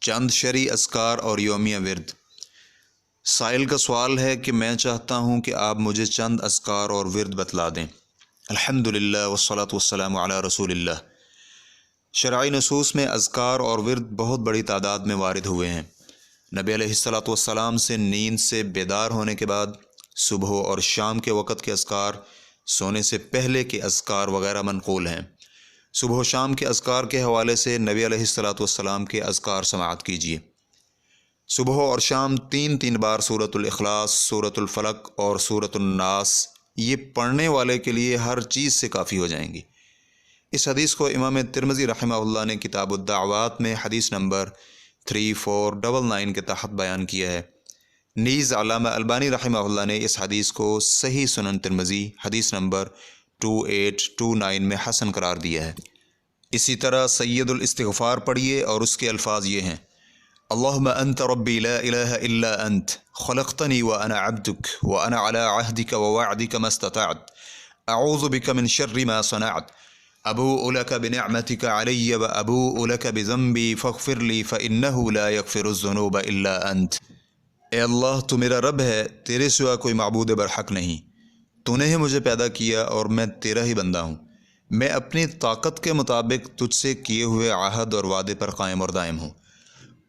چند شرعی اذکار اور یومیہ ورد۔ سائل کا سوال ہے کہ میں چاہتا ہوں کہ آپ مجھے چند اذکار اور ورد بتلا دیں۔ الحمدللہ والصلاة والسلام علی رسول اللہ۔ شرعی نصوص میں اذکار اور ورد بہت بڑی تعداد میں وارد ہوئے ہیں۔ نبی علیہ الصلاۃ والسلام سے نیند سے بیدار ہونے کے بعد صبح اور شام کے وقت کے اذکار، سونے سے پہلے کے اذکار وغیرہ منقول ہیں۔ صبح و شام کے اذکار کے حوالے سے نبی علیہ الصلاۃ والسلام کے اذکار سماعت کیجیے۔ صبح اور شام تین بار سورۃ الاخلاص، سورۃ الفلق اور سورۃ الناس یہ پڑھنے والے کے لیے ہر چیز سے کافی ہو جائیں گی۔ اس حدیث کو امام ترمذی رحمہ اللہ نے کتاب الدعوات میں حدیث نمبر 3499 کے تحت بیان کیا ہے۔ نیز علامہ البانی رحمہ اللہ نے اس حدیث کو صحیح سنن ترمذی حدیث نمبر 2829 میں حسن قرار دیا ہے۔ اسی طرح سید الاستغفار پڑھیے اور اس کے الفاظ یہ ہیں: اللہم انت ربی لا الہ الا انت خلقتنی وانا عبدک وانا علی عہدک ووعدک ما استطعت اعوذ بک من شر ما صنعت ابوء لک بنعمتک علی وابوء لک بذنبی فاغفر لی فانہ لا یغفر الذنوب الا انت۔ اے اللہ، تو میرا رب ہے، تیرے سوا کوئی معبود برحق نہیں، تو نے ہی مجھے پیدا کیا اور میں تیرا ہی بندہ ہوں، میں اپنی طاقت کے مطابق تجھ سے کیے ہوئے عہد اور وعدے پر قائم اور دائم ہوں۔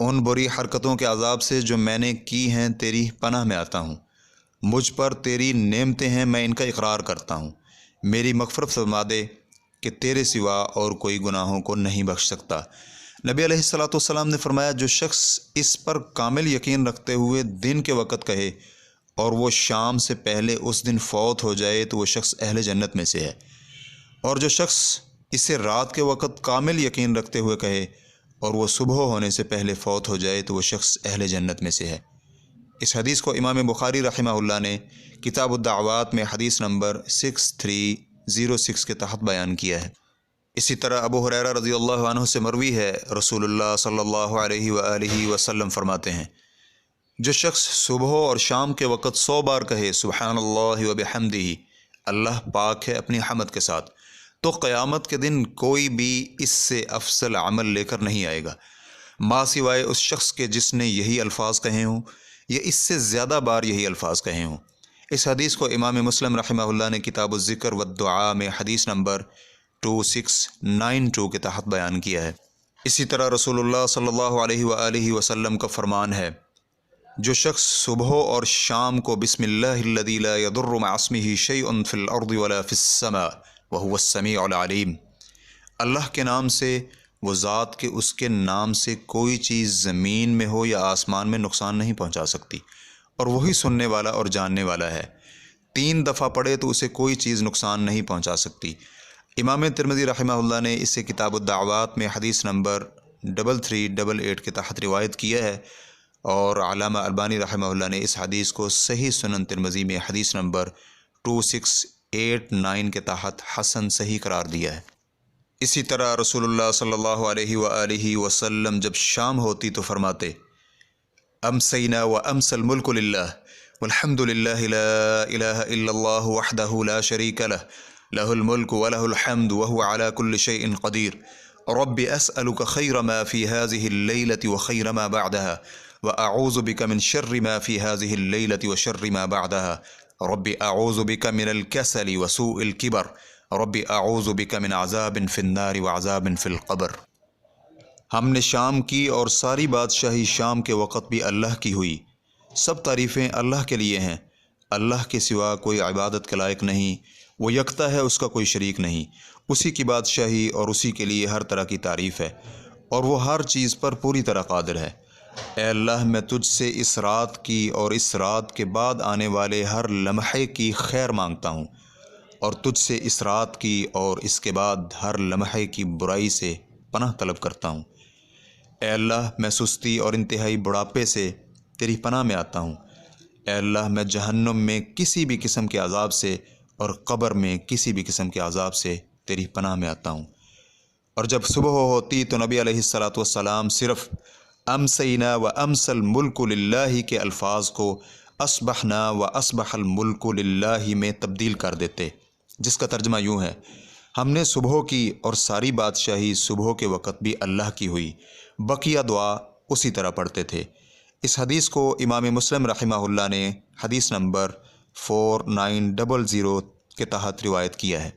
ان بری حرکتوں کے عذاب سے جو میں نے کی ہیں تیری پناہ میں آتا ہوں۔ مجھ پر تیری نعمتیں ہیں، میں ان کا اقرار کرتا ہوں۔ میری مغفرت فرما دے کہ تیرے سوا اور کوئی گناہوں کو نہیں بخش سکتا۔ نبی علیہ الصلاۃ والسلام نے فرمایا، جو شخص اس پر کامل یقین رکھتے ہوئے دن کے وقت کہے اور وہ شام سے پہلے اس دن فوت ہو جائے تو وہ شخص اہل جنت میں سے ہے، اور جو شخص اسے رات کے وقت کامل یقین رکھتے ہوئے کہے اور وہ صبح ہونے سے پہلے فوت ہو جائے تو وہ شخص اہل جنت میں سے ہے۔ اس حدیث کو امام بخاری رحمہ اللہ نے کتاب الدعوات میں حدیث نمبر 6306 کے تحت بیان کیا ہے۔ اسی طرح ابو ہریرہ رضی اللہ عنہ سے مروی ہے، رسول اللہ صلی اللہ علیہ وآلہ وسلم فرماتے ہیں، جو شخص صبح اور شام کے وقت 100 بار کہے سبحان اللہ وبحمدہ، اللہ پاک ہے اپنی حمد کے ساتھ، تو قیامت کے دن کوئی بھی اس سے افضل عمل لے کر نہیں آئے گا، ماں سوائے اس شخص کے جس نے یہی الفاظ کہے ہوں یا اس سے زیادہ بار یہی الفاظ کہے ہوں۔ اس حدیث کو امام مسلم رحمہ اللہ نے کتاب الذکر والدعاء میں حدیث نمبر 2692 کے تحت بیان کیا ہے۔ اسی طرح رسول اللہ صلی اللہ علیہ وآلہ وسلم کا فرمان ہے، جو شخص صبح اور شام کو بسم اللہ الذی لا یضر مع اسمہ شیء فی الارض ولا فی السماء وهو السمیع العلیم، اللہ کے نام سے، وہ ذات کے اس کے نام سے کوئی چیز زمین میں ہو یا آسمان میں نقصان نہیں پہنچا سکتی، اور وہی سننے والا اور جاننے والا ہے، 3 دفعہ پڑھے تو اسے کوئی چیز نقصان نہیں پہنچا سکتی۔ امام ترمذی رحمہ اللہ نے اسے کتاب الدعوات میں حدیث نمبر 3388 کے تحت روایت کیا ہے، اور علامہ البانی رحمہ اللہ نے اس حدیث کو صحیح سنن ترمذی میں حدیث نمبر 2689 کے تحت حسن صحیح قرار دیا ہے۔ اسی طرح رسول اللہ صلی اللہ علیہ وآلہ وسلم جب شام ہوتی تو فرماتے، امسینا وامسی الملک للہ والحمد للہ لا الہ الا اللہ وحدہ لا شریک لہ لہ الملک ولہ الحمد وهو على كل شيء قدیر رب اسألک خیر ما فی هذه اللیلة وخیر ما بعدها واعوذ بک من شر ما فی هذه اللیلة وشر ما بعدها رب اعوذ بک من الکسل وسوء الکبر رب اعوذ بک من عذاب فی النار وعذاب فی القبر۔ ہم نے شام کی اور ساری بادشاہی شام کے وقت بھی اللہ کی ہوئی، سب تعریفیں اللہ کے لیے ہیں، اللہ کے سوا کوئی عبادت کے لائق نہیں، وہ یکتا ہے، اس کا کوئی شریک نہیں، اسی کی بادشاہی اور اسی کے لیے ہر طرح کی تعریف ہے، اور وہ ہر چیز پر پوری طرح قادر ہے۔ اے اللہ، میں تجھ سے اس رات کی اور اس رات کے بعد آنے والے ہر لمحے کی خیر مانگتا ہوں، اور تجھ سے اس رات کی اور اس کے بعد ہر لمحے کی برائی سے پناہ طلب کرتا ہوں۔ اے اللہ، میں سستی اور انتہائی بڑھاپے سے تیری پناہ میں آتا ہوں۔ اے اللہ، میں جہنم میں کسی بھی قسم کے عذاب سے اور قبر میں کسی بھی قسم کے عذاب سے تیری پناہ میں آتا ہوں۔ اور جب صبح ہوتی تو نبی علیہ الصلاۃ والسلام صرف امسینا و امسی الملک للہ کے الفاظ کو اصبحنا و اصبح الملک للہ میں تبدیل کر دیتے، جس کا ترجمہ یوں ہے، ہم نے صبح کی اور ساری بادشاہی صبح کے وقت بھی اللہ کی ہوئی، بقیہ دعا اسی طرح پڑھتے تھے۔ اس حدیث کو امام مسلم رحمہ اللہ نے حدیث نمبر 4900 کے تحت روایت کیا ہے۔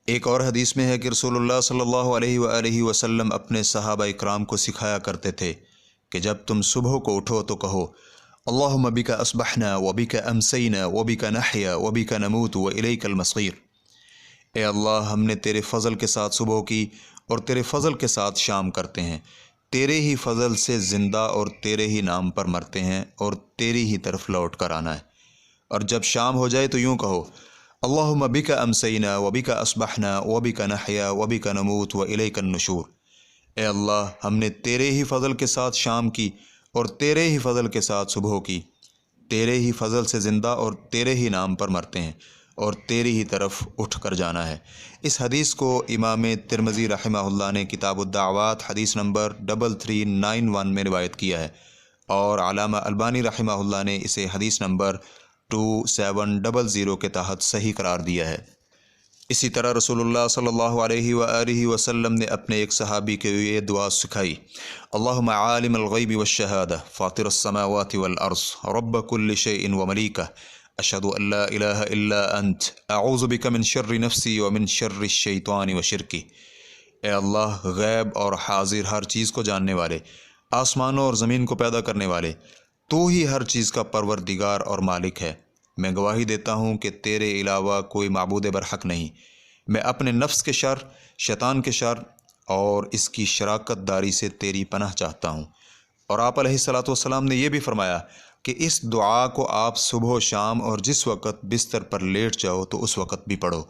ایک اور حدیث میں ہے کہ رسول اللہ صلی اللہ علیہ وآلہ وسلم اپنے صحابہ اکرام کو سکھایا کرتے تھے کہ جب تم صبح کو اٹھو تو کہو اللہم بک اصبحنا وبک امسینا وبک نحیا وبک نموت والیک المصیر۔ اے اللہ، ہم نے تیرے فضل کے ساتھ صبح کی اور تیرے فضل کے ساتھ شام کرتے ہیں، تیرے ہی فضل سے زندہ اور تیرے ہی نام پر مرتے ہیں اور تیری ہی طرف لوٹ کر آنا ہے۔ اور جب شام ہو جائے تو یوں کہو اللہم بک امسینا وبک اصبحنا وبک نحیا وبک نموت والیک النشور۔ اے اللہ، ہم نے تیرے ہی فضل کے ساتھ شام کی اور تیرے ہی فضل کے ساتھ صبح کی، تیرے ہی فضل سے زندہ اور تیرے ہی نام پر مرتے ہیں اور تیری ہی طرف اٹھ کر جانا ہے۔ اس حدیث کو امام ترمذی رحمہ اللہ نے کتاب الدعوات حدیث نمبر 3391 میں روایت کیا ہے، اور علامہ البانی رحمہ اللہ نے اسے حدیث نمبر 2700 کے تحت صحیح قرار دیا ہے۔ اسی طرح رسول اللہ صلی اللہ علیہ وآلہ وسلم نے اپنے ایک صحابی کو یہ دعا سکھائی، اللہم عالم الغیب والشہادہ فاطر السماوات والارض رب کل شیء وملیکہ اشہد ان لا الہ الا انت اعوذ بک من شر نفسی ومن شر الشیطان وشرکی۔ اے اللہ، غیب اور حاضر ہر چیز کو جاننے والے، آسمانوں اور زمین کو پیدا کرنے والے، تو ہی ہر چیز کا پروردگار اور مالک ہے۔ میں گواہی دیتا ہوں کہ تیرے علاوہ کوئی معبود برحق نہیں۔ میں اپنے نفس کے شر، شیطان کے شر اور اس کی شراکت داری سے تیری پناہ چاہتا ہوں۔ اور آپ علیہ الصلاۃ والسلام نے یہ بھی فرمایا کہ اس دعا کو آپ صبح و شام اور جس وقت بستر پر لیٹ جاؤ تو اس وقت بھی پڑھو۔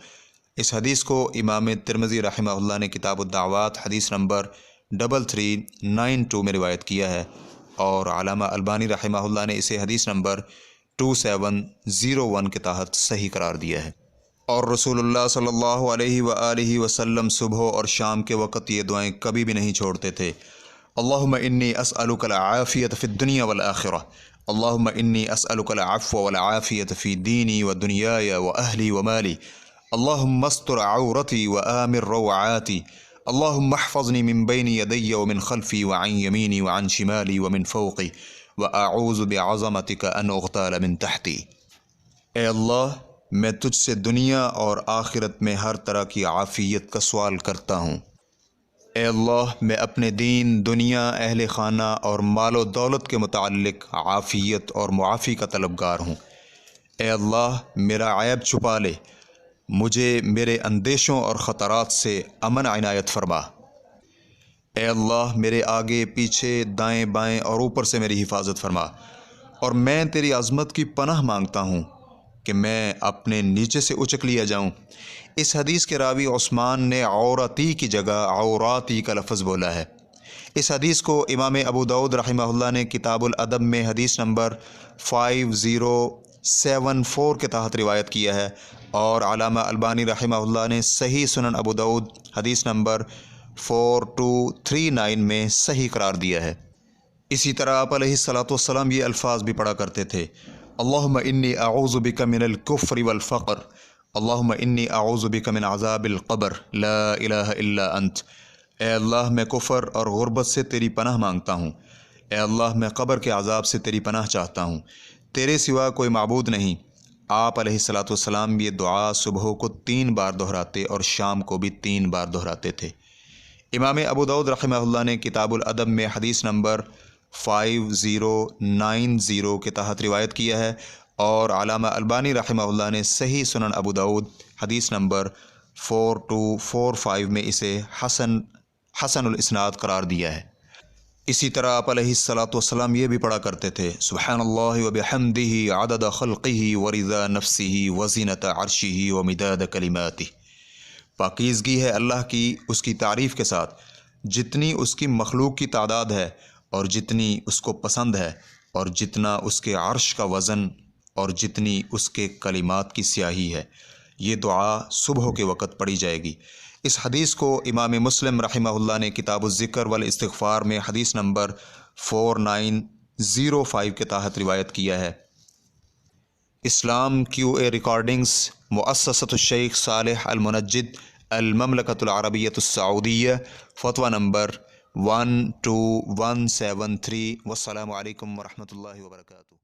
اس حدیث کو امام ترمذی رحمہ اللہ نے کتاب الدعوات حدیث نمبر 3392 میں روایت کیا ہے، اور علامہ البانی رحمہ اللہ نے اسے حدیث نمبر 2701 کے تحت صحیح قرار دیا ہے۔ اور رسول اللہ صلی اللہ علیہ وآلہ وسلم صبح اور شام کے وقت یہ دعائیں کبھی بھی نہیں چھوڑتے تھے۔ اللہم انی اسألک العافیۃ فی الدنیا والآخرہ، اللہم انی اسألک العفو والعافیۃ فی دینی ودنیای واہلی ومالی، اللہم استر عورتی وآمر روعاتی، اللہم احفظنی من بین یدی ومن خلفی وعن یمینی وعن شمالی ومن فوقی وَأَعُوذُ بِعَظَمَتِكَ أَنْ أُغْتَالَ مِنْ تَحْتِي۔ اے اللہ، میں تجھ سے دنیا اور آخرت میں ہر طرح کی عافیت کا سوال کرتا ہوں۔ اے اللہ، میں اپنے دین، دنیا، اہل خانہ اور مال و دولت کے متعلق عافیت اور معافی کا طلبگار ہوں۔ اے اللہ، میرا عیب چھپا لے، مجھے میرے اندیشوں اور خطرات سے امن عنایت فرما۔ اے اللہ، میرے آگے، پیچھے، دائیں بائیں اور اوپر سے میری حفاظت فرما، اور میں تیری عظمت کی پناہ مانگتا ہوں کہ میں اپنے نیچے سے اچک لیا جاؤں۔ اس حدیث کے راوی عثمان نے عورتی کی جگہ عوراتی کا لفظ بولا ہے۔ اس حدیث کو امام ابو داؤد رحمہ اللہ نے کتاب الادب میں حدیث نمبر 5074 کے تحت روایت کیا ہے، اور علامہ البانی رحمہ اللہ نے صحیح سنن ابو داؤد حدیث نمبر 4239 میں صحیح قرار دیا ہے۔ اسی طرح آپ علیہ الصلاۃ والسلام یہ الفاظ بھی پڑھا کرتے تھے، اللہم انی اعوذ بک من الکفر والفقر، اللہم انی اعوذ بک من عذاب القبر، لا الہ الا انت۔ اے اللہ، میں کفر اور غربت سے تیری پناہ مانگتا ہوں۔ اے اللہ، میں قبر کے عذاب سے تیری پناہ چاہتا ہوں، تیرے سوا کوئی معبود نہیں۔ آپ علیہ الصلاۃ والسلام یہ دعا صبح کو 3 بار دہراتے اور شام کو بھی 3 بار دہراتے تھے۔ امام ابو داؤد رحمہ اللہ نے کتاب الادب میں حدیث نمبر 5090 کے تحت روایت کیا ہے، اور علامہ البانی رحمہ اللہ نے صحیح سنن ابو داؤد حدیث نمبر 4245 میں اسے حسن الاسناد قرار دیا ہے۔ اسی طرح آپ علیہ الصلاۃ والسلام یہ بھی پڑھا کرتے تھے، سبحان اللہ وبحمدہ عدد خلقہ ورضا نفسہ وزینۃ عرشہ ومداد کلماتہ۔ پاکیزگی ہے اللہ کی اس کی تعریف کے ساتھ، جتنی اس کی مخلوق کی تعداد ہے اور جتنی اس کو پسند ہے، اور جتنا اس کے عرش کا وزن اور جتنی اس کے کلمات کی سیاہی ہے۔ یہ دعا صبح کے وقت پڑھی جائے گی۔ اس حدیث کو امام مسلم رحمہ اللہ نے کتاب الذکر والاستغفار میں حدیث نمبر 4905 کے تحت روایت کیا ہے۔ اسلام کیو اے ریکارڈنگز، مؤسسۃ الشیخ صالح المنجد، المملکۃ العربیۃ السعودیہ، فتویٰ نمبر 12173۔ والسلام علیکم ورحمۃ اللہ وبرکاتہ۔